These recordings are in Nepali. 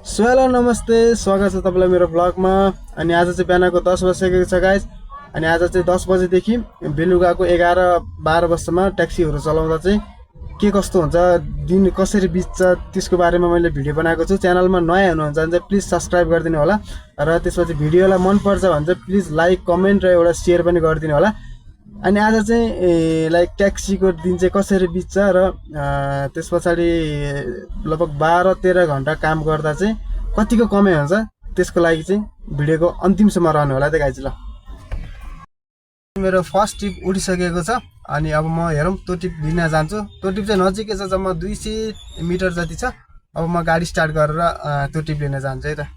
सो हेलो नमस्ते, स्वागत छ तपाईँलाई मेरो ब्लगमा। अनि आज चाहिँ बिहानको 10 बजिसकेको छ गाइज। अनि आज चाहिँ 10 बजेदेखि बेलुकाको 11-12 बजीसम्म ट्याक्सीहरू चलाउँदा चाहिँ के कस्तो हुन्छ, दिन कसरी बित्छ त्यसको बारेमा मैले भिडियो बनाएको छु। च्यानलमा नयाँ हुनुहुन्छ भने चाहिँ प्लिज सब्सक्राइब गरिदिनु होला र त्यसपछि भिडियोलाई मन पर्छ भने चाहिँ प्लिज लाइक कमेन्ट र एउटा सेयर पनि गरिदिनु होला। अनि आज चाहिँ लाइक ट्याक्सीको दिन चाहिँ कसरी बित्छ र त्यस पछाडि लगभग 12-13 घन्टा काम गर्दा चाहिँ कतिको कमाइ हुन्छ त्यसको लागि चाहिँ भिडियोको अन्तिमसम्म रहनु होला। त गाइज ल, मेरो फर्स्ट ट्रिप उडिसकेको छ। अनि अब म हेरौँ त्यो ट्रिप लिन जान्छु। त्यो ट्रिप चाहिँ नजिकै छ, जम्मा 200 मिटर जति छ। अब म गाडी स्टार्ट गरेर त्यो ट्रिप लिन जान्छु है त।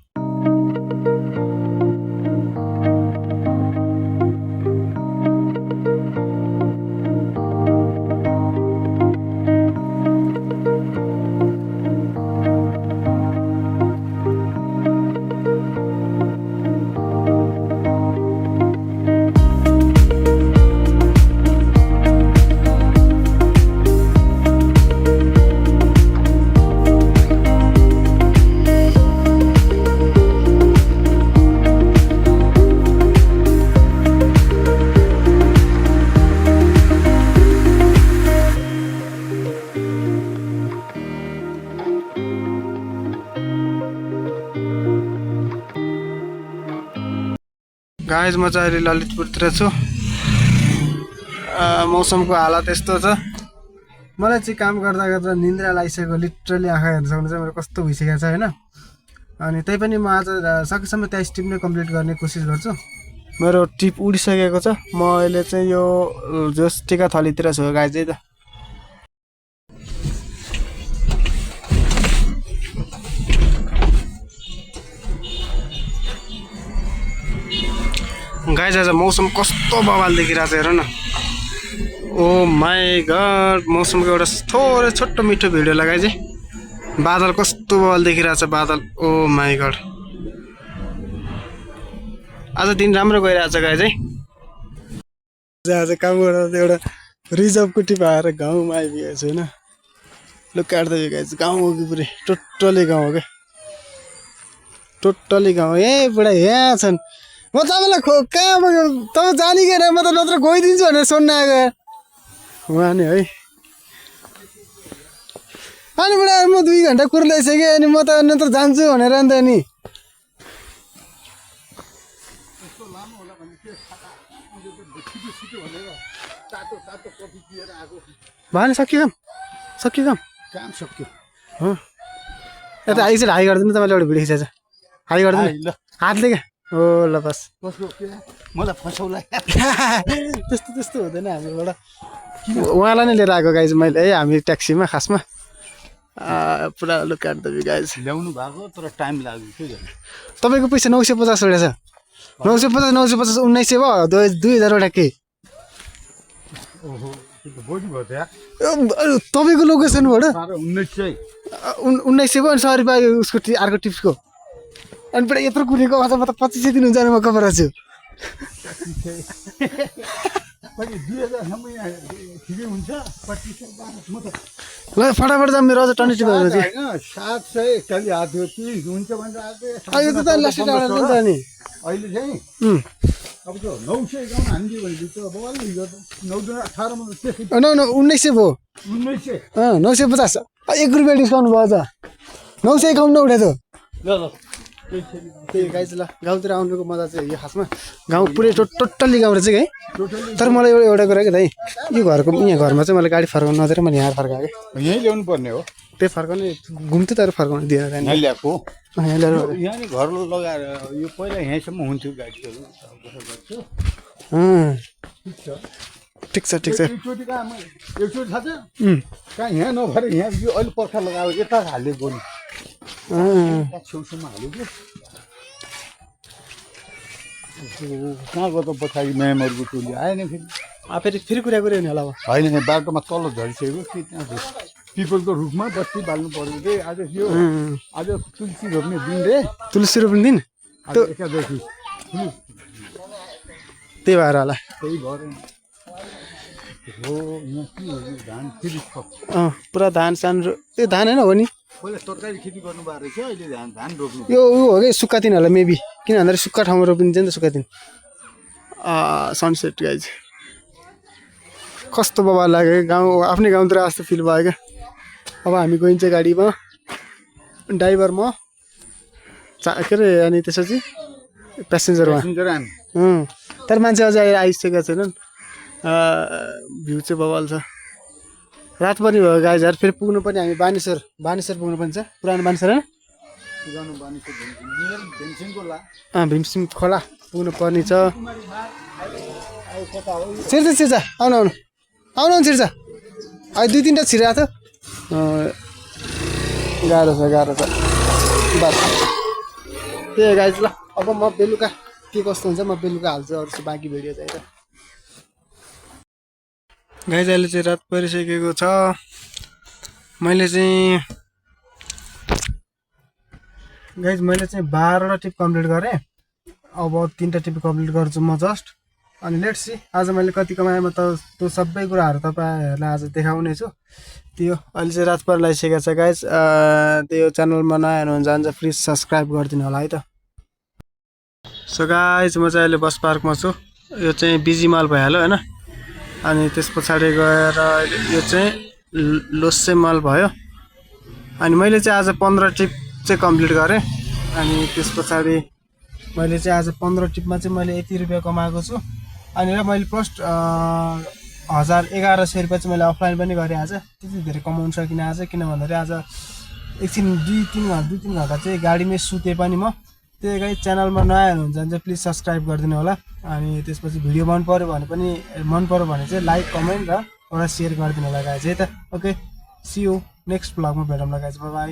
गाइज म चाहिँ अहिले ललितपुरतिर छु। मौसमको हालत यस्तो छ, मलाई चाहिँ काम गर्दा गर्दा निन्द्रा लागिसक्यो। लिटरली आँखा हेर्न सक्नुहुन्छ मेरो कस्तो भइसकेको छ होइन। अनि त्यही पनि म आज सकेसम्म 23 ट्रिप नै कम्प्लिट गर्ने कोसिस गर्छु। मेरो ट्रिप उडिसकेको छ। म अहिले चाहिँ यो जोस टिकाथलीतिर छु गाइज है त। गाइज आज मौसम कस्तो बवाल देखिरहेको छ हेर न। ओ माई गड, मौसमको एउटा थोरै छोटो मिठो भिडियो लगाए चाहिँ बादल कस्तो बवाल देखिरहेको छ बादल। ओ माई गड, आज दिन राम्रो गइरहेको छ गाइज है। आज काम गर्दा एउटा रिजर्भको टिप आएर गाउँमा आइपुगेको छु होइन। लु काट्दै गाइज, गाउँ हो कि पुरै टोटल्ली गाउँ हो क्या, टोटल्ली गाउँ। ए बुढा यहाँ छन्, म तपाईँलाई कहाँ तपाईँ जानिकन म त नत्र गइदिन्छु भनेर सोध्न आएको उहाँ नि है। अनि बुढा म 2 घन्टा कुर्दैसकेँ, अनि म त नत्र जान्छु भनेर अन्त नि भएन। सक्यो काम सक्यो। यता आइज हाई गरिदिनु, तपाईँले एउटा भिडियो खिचाएछ हाई गरिदिनु हातले क्या। हो ल बस, मलाई फसाउला त्यस्तो हुँदैन हामीबाट। उहाँलाई नै लिएर आएको गाइज मैले है, हामी ट्याक्सीमा खासमा पुरा लु काट्दै गाइज ल्याउनु भएको तर टाइम लाग्यो के गर्नु। तपाईँको पैसा 950 वटा छ। 950 1900 भयो, 2000 के। ओहो त्यो त बढी भयो त यार। तपाईँको लोकेसनबाट 1900 भयो। अनि 100 रुपियाँ उसको अर्को टिप्सको। अनि पुरा यत्रो कुरेको अझ म त 2500 दिनुहुन्छ भने म खबर छु। ल फटाफट जाऊँ, मेरो अझ टन्नी टिप होइन 700 एकचालिस हात 30 हुन्छ भने अहिले त लास्ट डाँडा नि त नि अहिले चाहिँ अब त 900 गाउँ हानिदियो भने त बवाल नि गर्छ। 9-18 मा त्यसै 1900 भयो। 1900 950 1 रुपियाँ डिस्काउन्ट भयो त। 951 उठ्यो त। ल त्यही गाइज ल, गाउँतिर आउनुको मजा चाहिँ यो खासमा गाउँ पुरै टोटल्ली गाउँ रहेछ कि है। तर मलाई एउटा कुरा कि दाइ, यो घरको यहाँ घरमा चाहिँ मलाई गाडी फर्काउनु नदिएर मैले यहाँ फर्काएँ कि। यहीँ ल्याउनु पर्ने हो। त्यही फर्काउने घुम्थ्यो तर फर्काउनु दिएन। यहाँ ल्याएको यहाँ ल्याएर यहाँ नि घर लगाएर यो पहिला यहीँसम्म हुन्थ्यो गाडीहरू। ठिक छ ठिक छ। एकचोटि थाहा छ कहाँ यहाँ नभएर यहाँ यो अहिले पर्खा लगाएर यता हालेको नि छेउछेउमा हालेको। कहाँ गयो पछाडि म्यामहरूको टोली आएन फेरि फेरि कुरा हुने होला अब। होइन यहाँ बाटोमा तल झरिसकेको कि त्यहाँ पिपलको रुखमा बत्ती बाल्नु पर्यो रे। आज तुलसी रोप्ने दिन रे। तुलसी रोप्ने दिन एकादशी त्यही भएर होला। त्यही भएर हो यहाँ के हो धान फेरि पुरा धान सान यो धान हैन हो नि पहिला तरकारी खेती गर्नुभएको रहेछ अहिले धान रोप्नु यो ऊ हो कि सुक्खा तिन होला मेबी किन भन्दाखेरि सुक्खा ठाउँमा रोपिन्छ नि त सुक्खा तिन सनसेट गाइज कस्तो बवाल लाग्यो गाउँ आफ्नै गाउँतिर जस्तो फिल भयो क्या अब हामी गइन्छ गाडीमा ड्राइभर म के अरे अनि त्यसपछि प्यासेन्जरमा तर मान्छे अझै आइसकेका छैनन् भ्यू चाहिँ बवाल छ रात पनि भयो गाइजहरू फेरि पुग्नु पनि हामी बानेश्वर पुग्नु पनि छ पुरानो बानेश्वर होइन भीमसिङ खोला पुग्नु पर्ने छ छिर्छ आउनु छिर्छ अहिले 2-3टा छिरेको थियो गाह्रो छ बस त्यही गाइज ल अब म बेलुका के कस्तो हुन्छ म बेलुका हाल्छु अरू चाहिँ बाँकी भिडियो चाहिँ गाइज अहिले चाहिँ रात परिसकेको छ मैले चाहिँ 12वटा टिप कम्प्लिट गरेँ अब 3टा टिप कम्प्लिट गर्छु म जस्ट अनि लेट्स सी आज मैले कति कमाएँ म त त्यो सबै कुराहरू तपाईँहरूलाई आज देखाउने छु त्यो अहिले चाहिँ रात पर लगाइसकेको छ गाइज त्यो च्यानलमा नयाँ हुनुहुन्छ भने चाहिँ प्लिज सब्सक्राइब गरिदिनु होला है त सो गाइज म चाहिँ अहिले बस पार्कमा छु यो चाहिँ बिजी माल भइहाल्यो होइन अनि त्यस पछाडि गएर यो चाहिँ लोसे माल भयो अनि मैले चाहिँ आज 15 टिप चाहिँ कम्प्लिट गरेँ अनि त्यस पछाडि मैले चाहिँ आज 15 टिपमा चाहिँ मैले यति रुपियाँ कमाएको छु अनि र मैले फर्स्ट 1100 रुपियाँ चाहिँ मैले अफलाइन पनि गरेँ आज त्यति धेरै कमाउनु सकिनँ आज किन भन्दाखेरि आज एकछिन 2-3 घन्टा चाहिँ गाडीमै सुतेँ पनि म त्यही गाइज च्यानलमा नयाँ हुनुहुन्छ भने चाहिँ प्लिज सब्सक्राइब गरिदिनु होला अनि त्यसपछि भिडियो मन पऱ्यो भने चाहिँ लाइक कमेन्ट र एउटा सेयर गरिदिनु होला गाइज है त ओके सी यू नेक्स्ट ब्लगमा भेटौँला गाइज बाई बाई